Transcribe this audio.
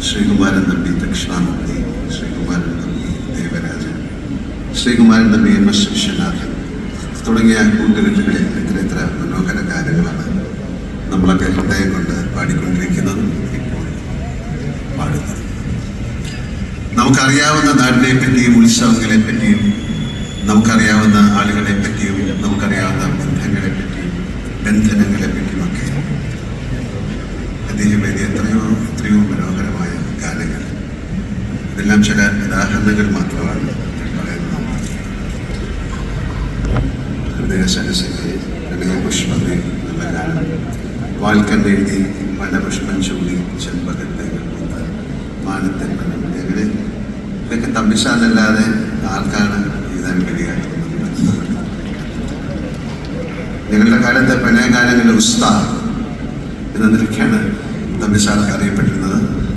Sreekumaran Thampi Dakshinamurthy, Sreekumaran Thampi Devarajan, Sreekumaran Thampi MS Viswanathan തുടങ്ങിയ കൂട്ടുകെട്ടുകളിൽ ഇത്ര മനോഹര ഗാനങ്ങളാണ് നമ്മളൊക്കെ ഹൃദയം കൊണ്ട് പാടിക്കൊണ്ടിരിക്കുന്നതും ഇപ്പോൾ പാടുന്നത്. നമുക്കറിയാവുന്ന നാടിനെ പറ്റിയും ഉത്സവങ്ങളെ പറ്റിയും നമുക്കറിയാവുന്ന ആളുകളെ പറ്റിയും നമുക്കറിയാവുന്ന ബന്ധങ്ങളെ പറ്റിയും ബന്ധനങ്ങളെ പറ്റിയുമൊക്കെ അദ്ദേഹം എഴുതിയ എത്രയോ മനോഹരമായ ഗാനങ്ങൾ. ഇതെല്ലാം ചില ഉദാഹരണങ്ങൾ മാത്രമാണ് പറയുന്നത്. ഹൃദയ സരസിലെ ഹൃദയപുഷ്പമേ നല്ല ഗാനം, വാൽക്കണ്ണെഴുതി മനപുഷ്പം ചൂടി ചെമ്പകത്തൈകൾ പൂത്ത് മാനത്തൻ മനം, അങ്ങനെ ഇതൊക്കെ തമ്പിശാലല്ലാതെ ആർക്കാണ് എഴുതാൻ കഴിയുക? ഞങ്ങളുടെ കാലത്തെ പ്രണയഗാനങ്ങളുടെ ഉസ്താദ് എന്ന നിലയ്ക്കാണ് തമ്പിശാല അറിയപ്പെട്ടിരുന്നത്.